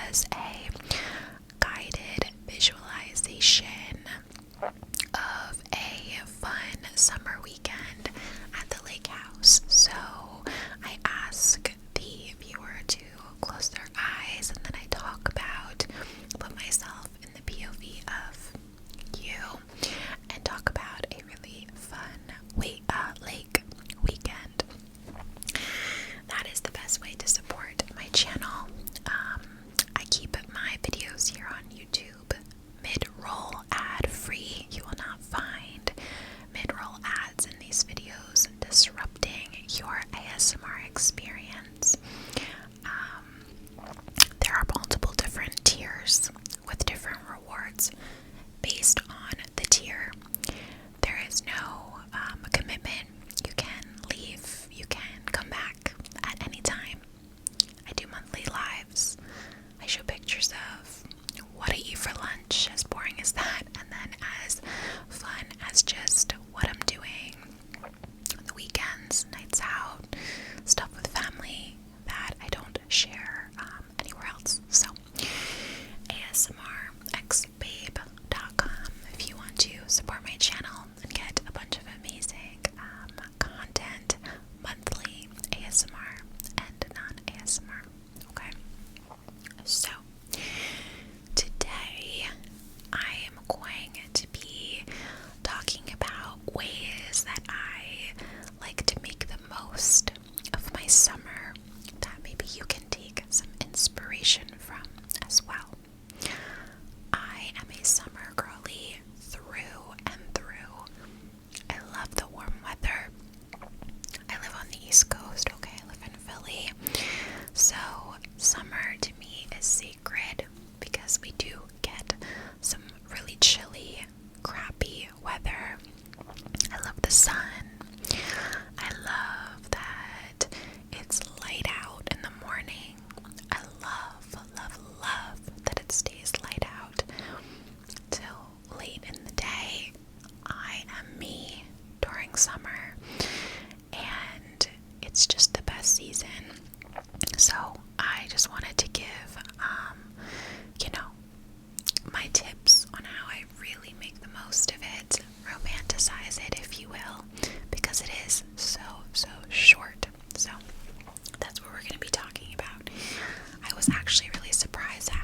was a guided visualization of a fun summer weekend at the lake house. So I ask the viewer to close their eyes, and then I talk about, put myself in the POV of you, and talk about a really fun lake weekend. That is the best way to support my channel. I keep my videos here on YouTube mid-roll ad-free. You will not find mid-roll ads in these videos disrupting your ASMR experience. There are multiple different tiers with different rewards based on the tier. There is no commitment. You can leave, you can come back at any time. I do monthly lives. I show pictures of what I eat for lunch, as boring as that, and then as fun as just what I'm doing on the weekends, nights out, stuff with family that I don't share anywhere else. So, ASMRxbabe.com if you want to support my channel and get a bunch of amazing content, monthly ASMR and non-ASMR. Okay, so today I am going to be talking about ways that I like to make the most of my summer that maybe you can take some inspiration from as well. I am a summer girly through and through. I love the warm weather. I live on the East Coast, okay? I live in Philly. So summer to me is sacred because we do get some really chilly, crappy weather. I love the sun. I love that it's light out in the morning. I love, love, love that it stays light out till late in the day. I am me during summer, and it's just the best season. So I just wanted to give, my tips on how I really make the most of it, romanticize it, if you will, because it is so short. So that's what we're going to be talking about. I was actually really surprised at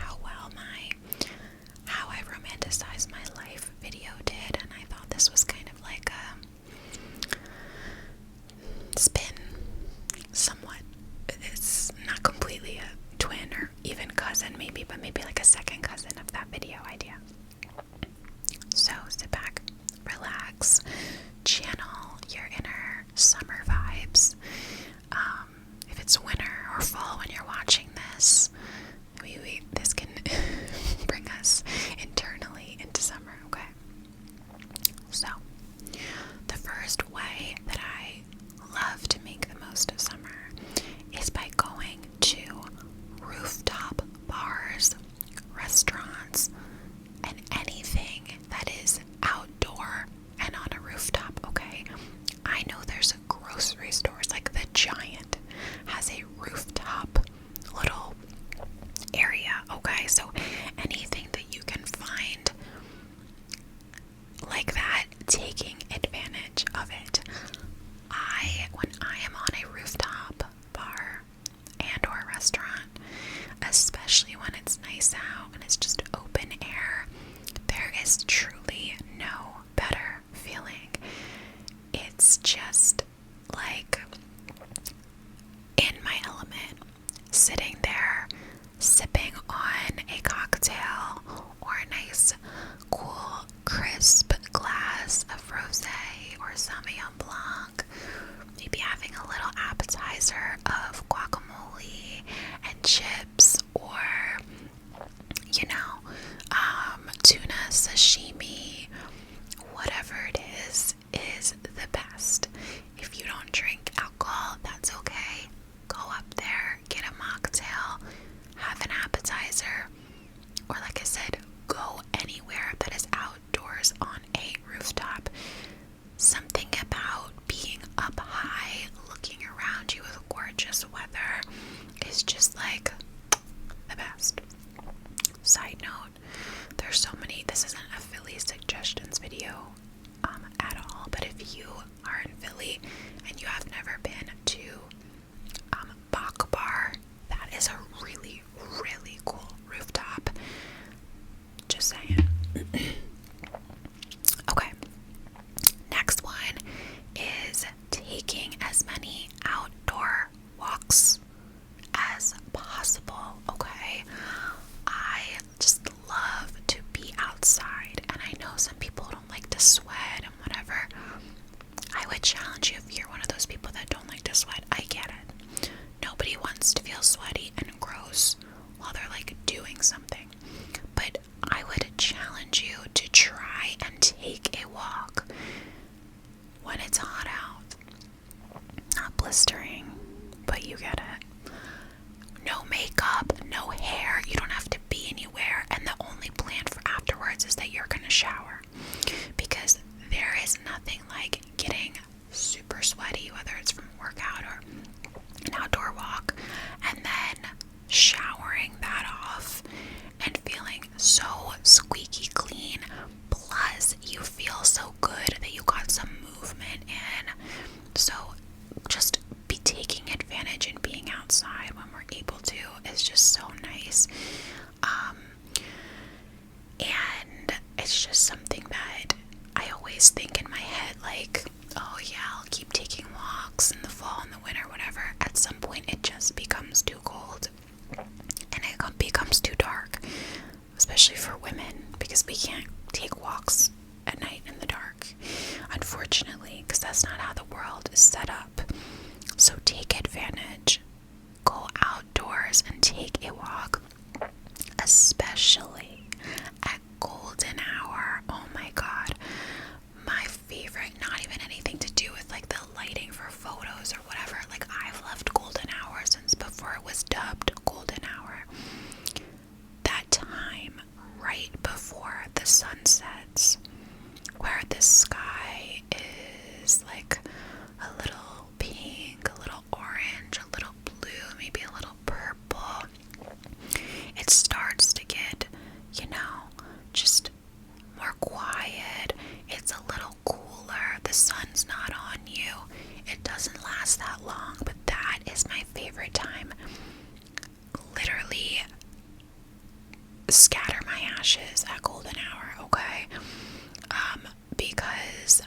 how I romanticized my life video did, and I thought this was kind of like a spin, somewhat. It's not completely a twin or even cousin maybe, but maybe like a second cousin of that video idea. So sit back, relax, channel your inner summer vibes. If it's winter or fall when you're watching this, this can bring us internally into summer, okay? So, the first way that I love to make the most of summer is by going to rooftop bars, restaurants, and anything that is outdoor and on a rooftop, okay? I know there's grocery stores, like the Giant has a rooftop little area, okay? So anything that you can find like that, taking advantage of it. When I am on a rooftop bar and or restaurant, especially when it's nice out and it's just open side note, there's so many, this isn't a Philly suggestions video at all, but if you are in Philly and you have never been to Bach Bar, that is a really, really cool rooftop. Just saying. Okay, next one is taking as many outdoor walks as possible. Okay, I just love to be outside, and I know some people don't like to sweat and whatever. I would challenge you, if you're one of those people that don't like to sweat, I get it. Nobody wants to feel sweaty and gross while they're like doing something, but I would challenge you to try and take a walk when it's hot out. Not blistering, but you get it. No makeup, no hair, you don't have to be anywhere, and the only plan for afterwards is that you're gonna shower, because there is nothing like getting super sweaty, whether it's from workout or an outdoor walk, and then showering that off and feeling so squeaky clean, plus you feel so good that you got some movement in. So just be taking advantage and being outside when we're able to is just so nice. And it's just something that I always think in my head, like, oh yeah, I'll keep taking walks in the fall and the winter, whatever. At some point it just becomes too cold and it becomes too dark, especially for women, because we can't take walks at night in the dark, unfortunately, because that's not how the world is set up. So take advantage, go outdoors and take a walk, especially at golden hour. Oh my god, my favorite. Not even anything to do with like the lighting for photos or whatever. Like, I've loved golden hour since before it was dubbed golden hour. That time right before the sun sets, where the sky is like a little pink, a little orange, a little blue, maybe a little purple. It starts to get, just more quiet. It's a little cooler. The sun's not on you. It doesn't last that long, but that is my favorite time. Literally scatter my ashes at golden hour, okay? Because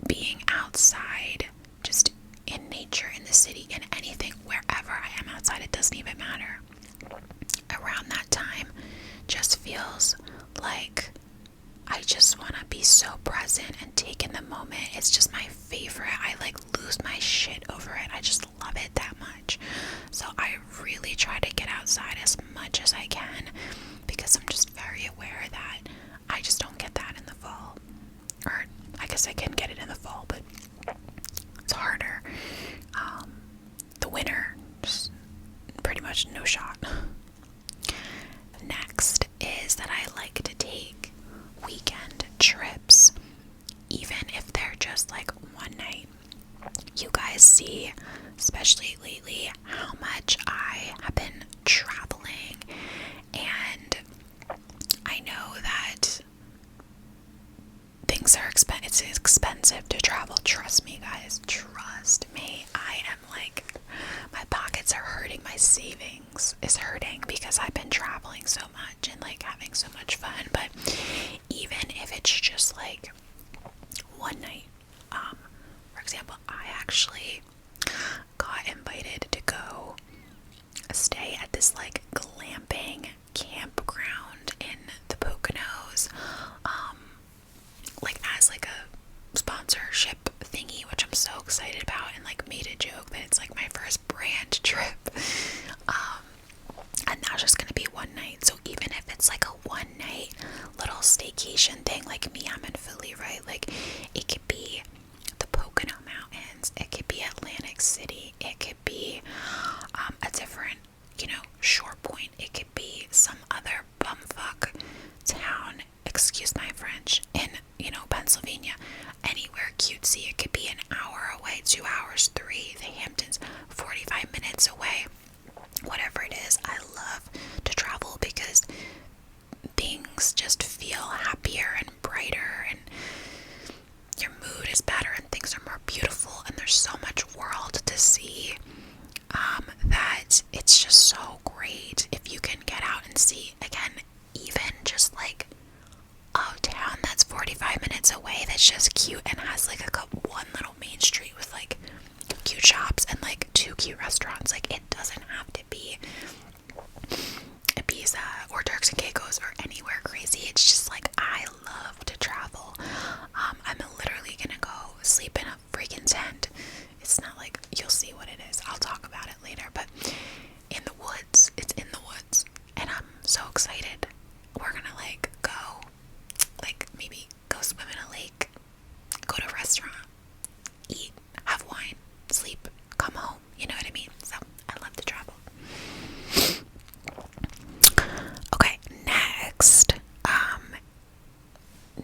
being outside, just in nature, in the city, in anything, wherever I am outside, it doesn't even matter. Around that time just feels like I just want to be so present and take in the moment. It's just my favorite. I like lose my shit over it. I just love it that much. So I really try to get outside as much as I can, because I'm just very aware that I just don't get that in the fall. Or I guess I can get it in the fall, but it's harder. The winter, just pretty much no shot. Next is that I like to take weekend trips, even if they're just like one night. You guys see, especially lately, how much I have been traveling, and I know that things are it's expensive to travel. Trust me, guys, trust me. I am like, my pockets are hurting, my savings is hurting, because I've been traveling so much and like having so much fun. But even if it's just like one night, for example, I actually got invited to go stay at this like glamping campground in the Poconos, like as like a sponsorship thingy, which I'm so excited about, and like made a joke that it's like my first brand trip. And that's just gonna be one night. So even if it's like a one night little staycation thing, like me, I'm in Philly, right? Like, it could be the Pocono Mountains, it could be Atlantic City, it could be a different, shore point, it could be things just feel happier and brighter, and your mood is better, and things are more beautiful, and there's so much world to see, that it's just so great if you can get out and see, again, even just like a town that's 45 minutes away that's just cute and has like one little main street with like cute shops and like 2 cute restaurants. Like, it doesn't have to be Ibiza or Turks and Caicos or anywhere crazy. It's just like, I love to travel. I'm literally gonna go sleep in a freaking tent. It's not like, you'll see what it is, I'll talk about it later, but in the woods, it's in the woods, and I'm so excited. We're gonna like go, like maybe go swim in a lake, go to a restaurant, eat, have wine, sleep, come home, you know what I mean? So I love to travel. Okay, next,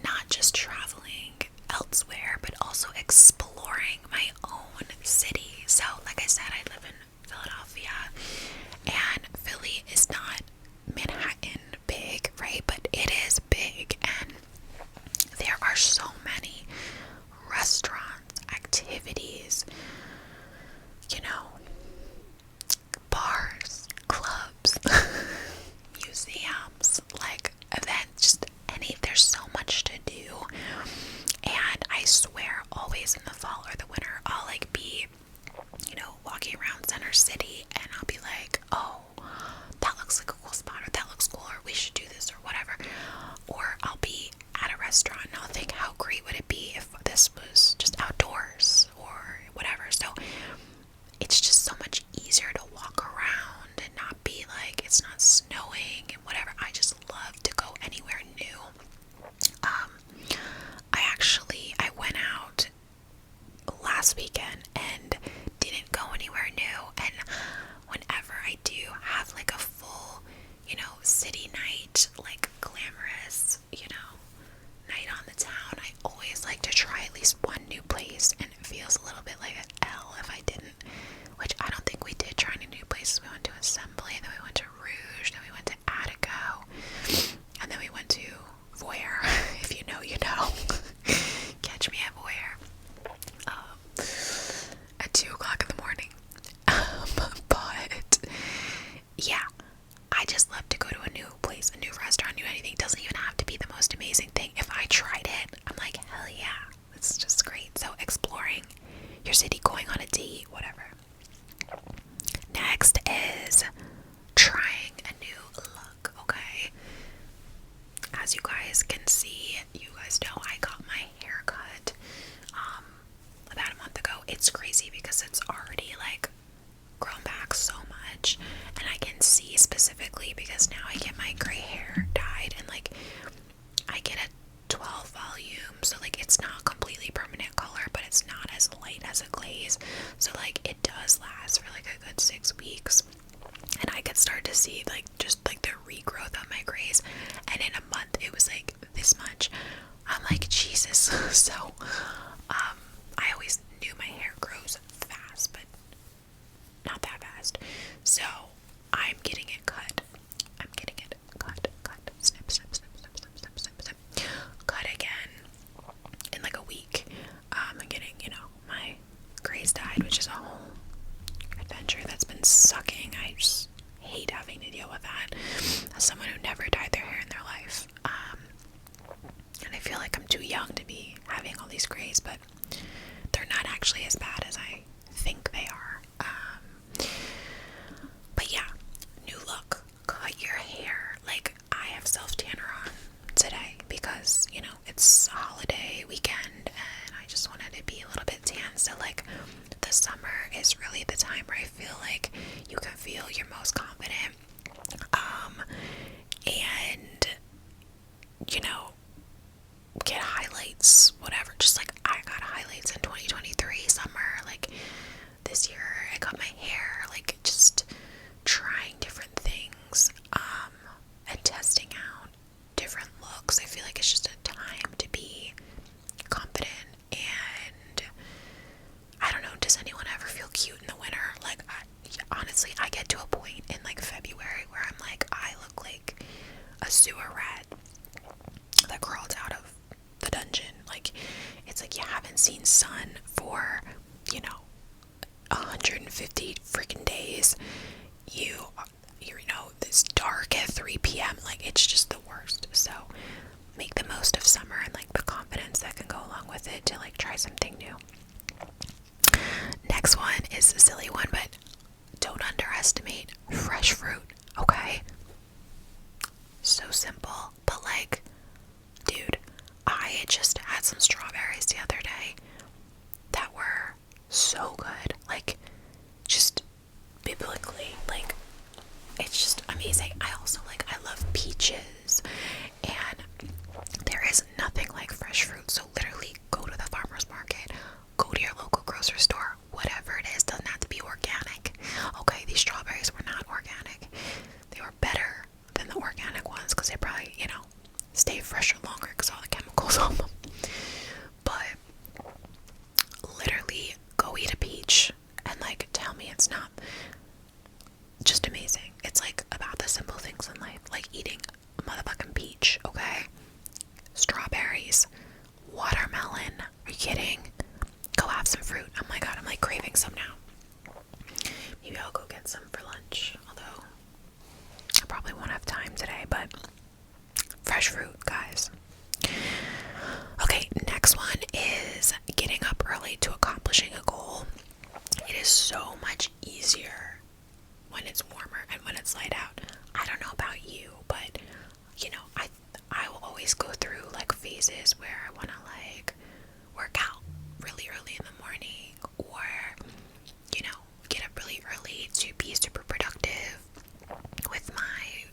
not just traveling elsewhere, but also exploring my own city. So like I said, I live in Philadelphia, and Philly is not Manhattan big, right? But it is big, and there are so many restaurants, activities, you know, bars, clubs, museums, like events, just there's so much to do. And I swear, always in the fall or the winter, I'll like be, you know, walking around Center City, and I'll be like, oh, that looks like a cool spot, or that looks cool, or we should do this, or whatever. Or I'll be at a restaurant and I'll think, how great would it be if this was just outdoors or whatever. So it's just so much easier to walk around and not be like, it's not snowing and whatever. I just love to go anywhere new. I went out last weekend and didn't go anywhere new, and whenever I do have like a full, you know, city night, like glamorous, you know, night on the town, I always like to try at least one new place, and it feels a little bit like an L if I didn't, which I don't think we did try any new places. We went to Assembly, then we went to Rouge, then we went to Attico, and then we went to Voyeur. If you know, you know. Catch me at Voyeur at 2 o'clock in the morning. But yeah, I just love to go to a new place, a new restaurant, new anything. It doesn't even have to be the most amazing thing. If I tried it, I'm like, hell yeah, it's just great. So exploring your city, going on a date, whatever. Next is trying a new look, okay? As you guys can see, you guys know I got my hair cut about a month ago. It's crazy because it's already like grown back so much, and I can see specifically because now I get my gray hair dyed, and like I get a 12 volume, so like it's not completely permanent color, but it's not as light as a glaze, so like it does last for like a good 6 weeks, and I could start to see like just like the regrowth of my grays, and in a month it was like this much. I'm like, Jesus. So I always knew my hair grows fast, but not that fast, so I'm getting it cut. I'm getting it cut, snip, snip, snip, snip, snip, snip, snip, snip, cut again in like a week. I'm getting, you know, my grays dyed, which is a whole adventure that's been sucking. I just hate having to deal with that as someone who never dyed their hair in their life. And I feel like I'm too young to be having all these grays, but they're not actually as bad as I think they are. But yeah, new look, cut your hair. Like, I have self-tanner on today because, you know, it's a holiday weekend and I just wanted to be a little bit tan. So like, the summer is really the time where I feel like you can feel your most confident, and, you know, get highlights, whatever. Just like I got highlights in 2023 summer, like this year I got my hair, like just trying different things, and testing out different looks. I feel like it's just a time to be confident, and I don't know, does anyone ever feel cute in the winter? Like, honestly, I get to a point in like February where I'm like, I look like a sewer rat. like you haven't seen sun for, 150 freaking days. It's dark at 3 p.m. Like, it's just the worst. So make the most of summer and like the confidence that can go along with it to like try something new. Next one is a silly one, but don't underestimate fresh fruit, okay? So simple, but like, dude, I had just had some strawberries the other day that were so good. Like, just biblically, like, it's just amazing. I also I love peaches, and there is nothing like fresh fruit. So literally go to the farmer's market, go to your local grocery store, whatever it is, doesn't have to be organic. Okay, these strawberries were not organic. They were better than the organic ones because they probably, stay fresher longer because all the chemicals on them. But literally go eat a peach and like tell me it's not just amazing. It's like about the simple things in life, like eating a motherfucking peach, okay? Strawberries, watermelon. Are you kidding? Go have some fruit. Oh my god, I'm like craving some now. Maybe I'll go get some for lunch, although I probably won't have time today, but fresh fruit, guys. Okay, next one is getting up early to accomplishing a goal. It is so much easier when it's warmer and when it's light out. I don't know about you, but I will always go through like phases where I want to like work out really early in the morning, or get up really early to be super productive with my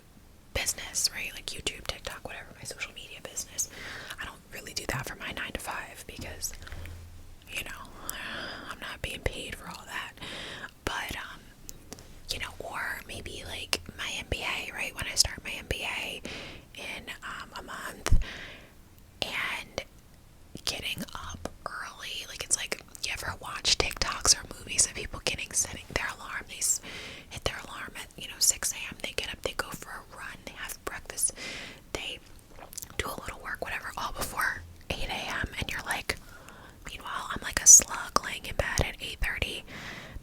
business, right? Like YouTube, TikTok, whatever, my social media business. I don't really do that for my 9 to 5 because I'm not being paid for all that. But or maybe like my MBA, right? When I start my MBA in a month, and getting up early, like it's like, you ever watch TikToks or movies of people setting their alarm? They hit their alarm at 6 a.m. They get up, they go for a run, they have breakfast, they do a little work, whatever, all before 8 a.m. and you're like, meanwhile I'm like a slug laying in bed at 8:30,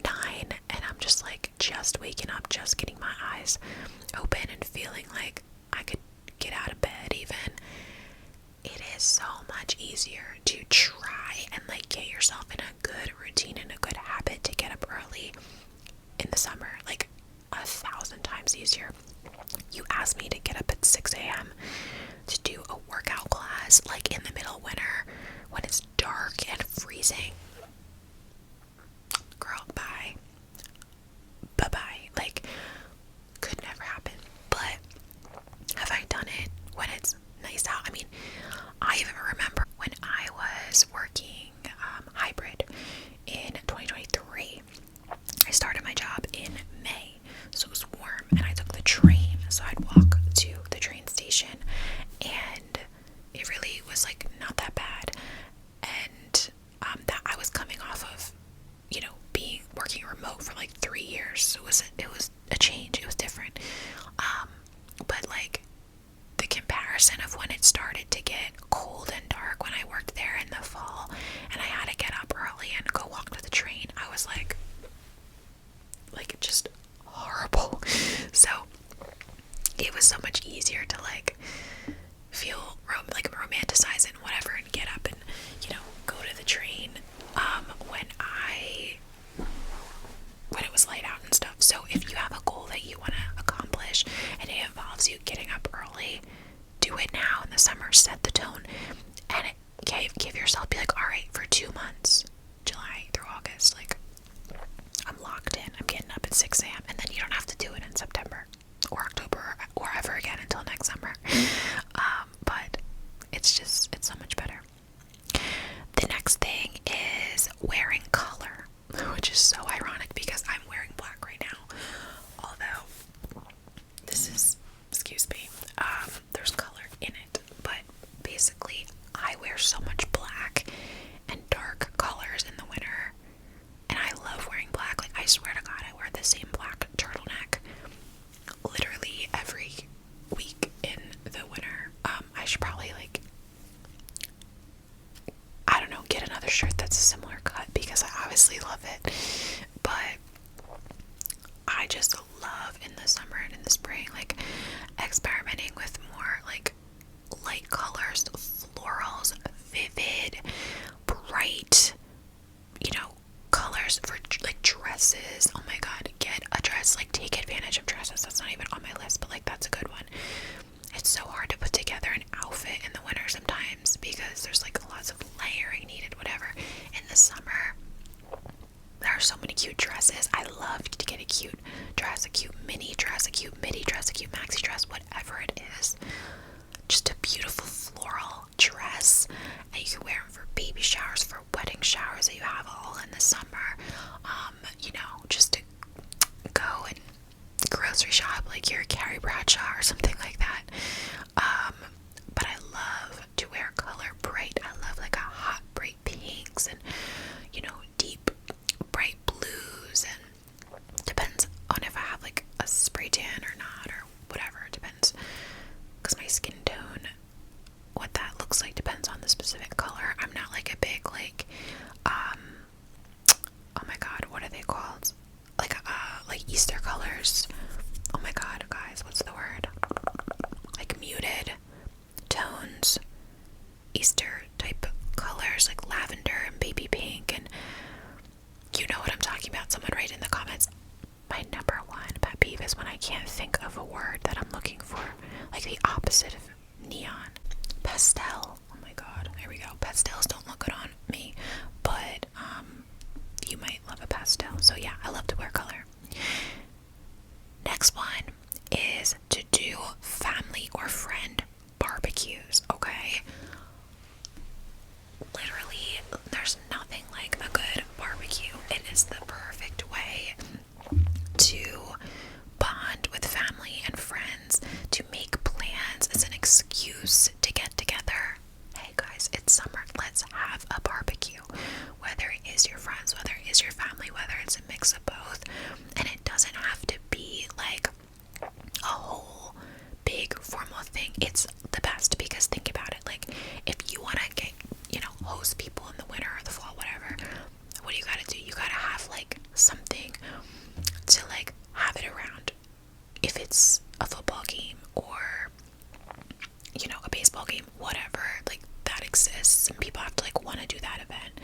9, and I'm just like just waking up, just getting my eyes open and feeling like I could get out of bed even. It is so much easier to try and like get yourself in a good routine and a good habit to get up early in the summer, like 1,000 times easier. You asked me to get up at 6 a.m. to do a workout class like in the middle of winter when it's dark and freezing. Girl, bye. Bye-bye. Like, could never happen. But have I done it when it's nice out? I mean, I even remember when I was working hybrid in 2023. I started my job in May, so it was warm, and I took the train. So I'd walk to the train station, and it really was like not that bad. And that I was coming off of, being working remote for like 3 years. So it was a change. It was different. But like the comparison of when it started to get cold and dark when I worked there in the fall, and I had to get up early and go walk to the train, I was like just horrible. So it was so much easier to like feel romanticize it and whatever, and get up and go to the train when it was light out and stuff. So if you have a goal that you want to accomplish and it involves you getting up early, do it now in the summer. Set the tone, and give yourself, be like, all right, for 2 months, July through August, like I'm locked in. I'm getting up at 6 a.m. and then you don't have to do it in September or October or ever again until next summer. But it's so much better. The next thing is wearing color, which is so ironic because I'm wearing black right now. Although this is, excuse me, there's color in it, but basically I wear so much black and dark colors in the winter, and I love wearing black. Like, I swear to God, I wear the same black turtleneck literally every like the opposite of neon. Pastel. Oh my god, there we go. Pastels don't look good on me, but you might love a pastel. So yeah, I love to wear color. Next one is to do family or friend barbecues, okay? Literally, there's nothing like a good barbecue. It is the perfect way to bond with family and friends, to make plans. It's an excuse to get together. Hey guys, it's summer. Let's have a barbecue. Whether it is your friends, whether it is your family, whether it's a mix of both. And it doesn't have to be like a whole big formal thing. It's the best because think about it. Like, if you want to get, host people in the winter or the fall, whatever, what do you gotta do? You gotta have like something to like have it around. If it's a football game or a baseball game, whatever, like that exists and people have to like want to do that event.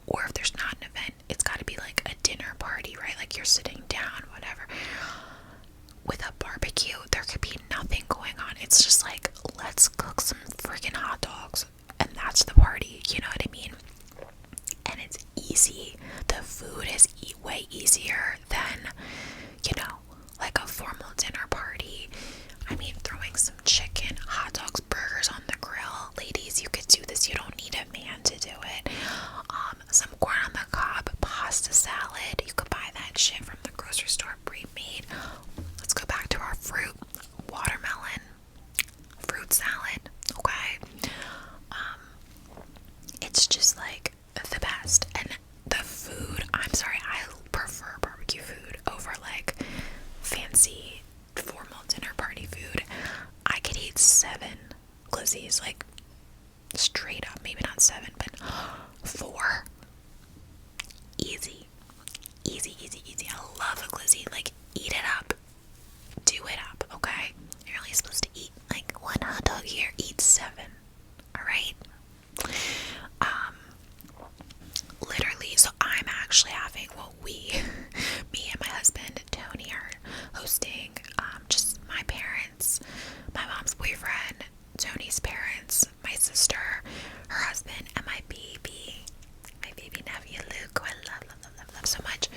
Or if there's not an event, it's got to be like a dinner party, right? Like you're sitting down, whatever. With a barbecue, there could be nothing going on. It's just like, let's cook some freaking hot dogs and that's the party, you know what I mean? And it's easy. The food is way easier than like a formal dinner party. I mean, throwing some chicken, hot dogs, burgers on the grill. Ladies, you could do this. You don't need a man to do it. Some corn on the cob, pasta salad. You could buy that shit from the grocery store pre-made. Let's go back to our fruit. Watermelon, fruit salad, okay? It's just like the best. And the food, I'm sorry, I prefer barbecue food over like fancy formal dinner party food. I could eat 7 glizzies, like straight up. Maybe not 7, but 4. Easy. I love a glizzy. Like, eat it up. Do it up, okay? You're only supposed to eat like 1 hot dog here. Eat 7. Alright? Literally, so I'm actually having, me and my husband, Tony, are hosting, just my parents, my mom's boyfriend, Tony's parents, my sister, her husband, and my baby nephew, Luke, who I love so much,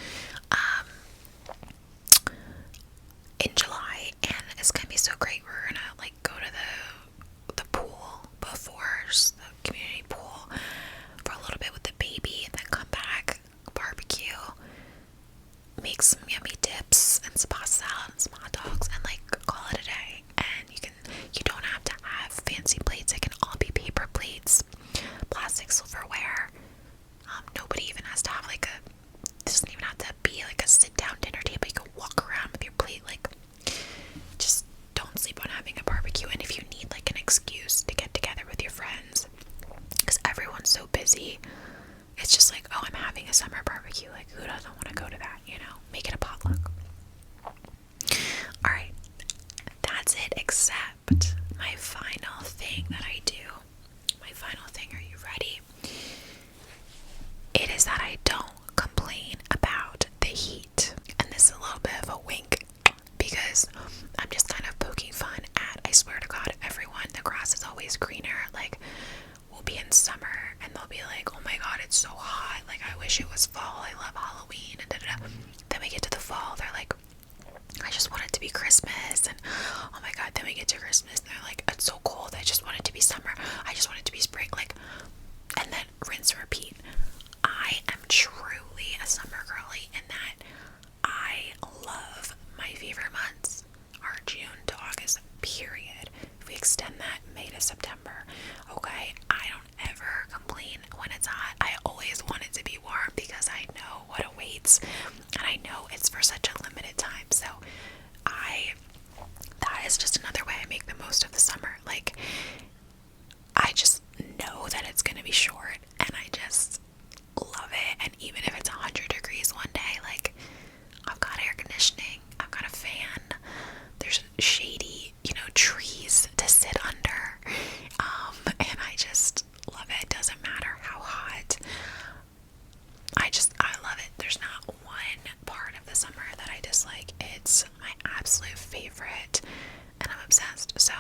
in July, and it's gonna be so great. We're gonna, like, go to the pool before, just the community pool, for a little bit with the baby, and then come back, barbecue, make some yummy dips, and some pasta salad, and some hot dogs, and, like, call it a day. And you don't have to have fancy plates. It can all be paper plates, plastic silverware. Nobody even has to have like it doesn't even have to be like a sit-down dinner table. You can walk around with your plate. Like, just don't sleep on having a barbecue. And if you need like an excuse to get together with your friends, because everyone's so busy, it's just like, oh, I'm having a summer barbecue. Like, who doesn't want to go to that? Make it a potluck. Alright, that's it, except my final thing that I do. My final thing, are you ready? It is that I don't complain about the heat. And this is a little bit of a wink, because I'm just kind of poking fun at, I swear to God, everyone, the grass is always greener. Like, we'll be in summer and they'll be like, oh my God, it's so hot. Like, I wish it was fall. I love Halloween. And then we get to the fall, they're like, I just want it to be Christmas. And oh my God, then we get to Christmas and they're like, it's so cold. I just want it to be summer. I just want it to be spring. Like, and then rinse and repeat. I am truly a summer girly in that I love my favorite months are June to August, period. If we extend that, May to September, okay? I don't ever complain when it's hot. I always want it to be warm because I know what awaits, and I know it's for such a limited time. So that is just another way I make the most of the summer. Like, I just know that it's gonna be short, and I just love it. And even if it's 100 degrees one day, like, I've got air conditioning, I've got a fan, there's shady, trees to sit under, and I just love it. It doesn't matter how hot. I love it. There's not one part of the summer that I dislike. It's my absolute favorite, and I'm obsessed. So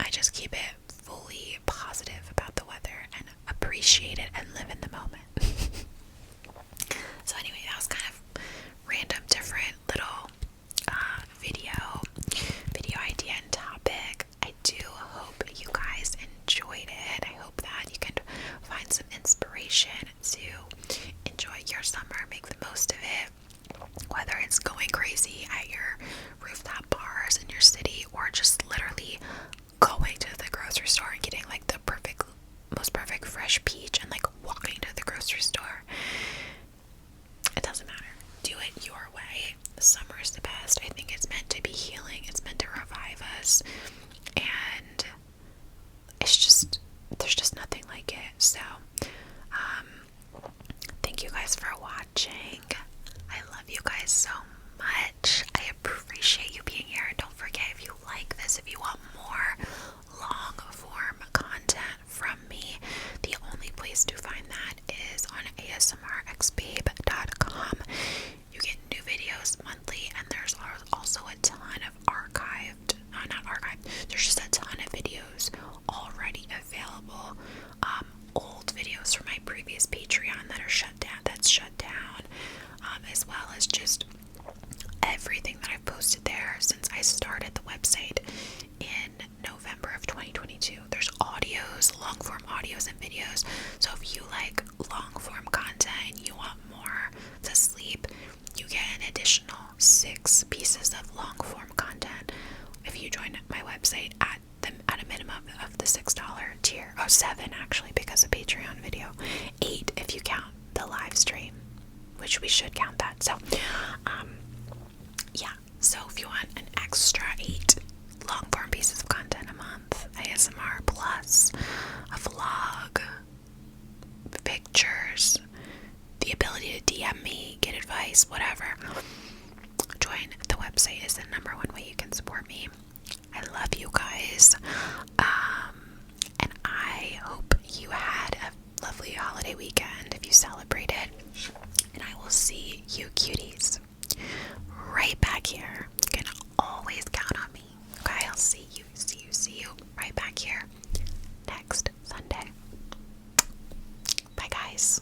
I just keep it fully positive about the weather and appreciate it and live in the moment. So anyway, that was kind of random, different little video idea and topic. I do hope you guys enjoyed it. I hope that you can find some inspiration to enjoy your summer, make the most of it, whether it's going crazy at your rooftop bars in your city or just literally going to the grocery store and getting like the most perfect fresh peach and like walking to the grocery store. It doesn't matter. Do it your way. Summer is the best. I think it's meant to be healing. It's meant to revive us. And there's just nothing like it. So, thank you guys for watching. I love you guys so much. I appreciate you being here. Don't forget, if you like this, if you want more long form content from me, the only place to find that is on asmrxbabe.com. You get new videos monthly, and there's also a ton of there's just a ton of videos already available. Old videos from my previous Patreon that's shut down, as well as just everything that I've posted there since I started the website in November of 2022. There's audios, long form audios and videos. So if you like long form content and you want more to sleep, you get an additional 6 pieces of long form content if you join my website at a minimum of the $6 tier. Oh, 7 actually, because of Patreon video. 8 if you count the live stream, which we should count that. So yeah, so if you want an extra 8 long form pieces of content a month, ASMR plus a vlog, pictures, the ability to DM me, get advice, whatever, join the website is the #1 way you can support me. I love you guys, and I hope you had a lovely holiday weekend if you celebrated, and I will see you cuties right back here. You can always count on me. Okay, I'll see you right back here next Sunday. Bye guys.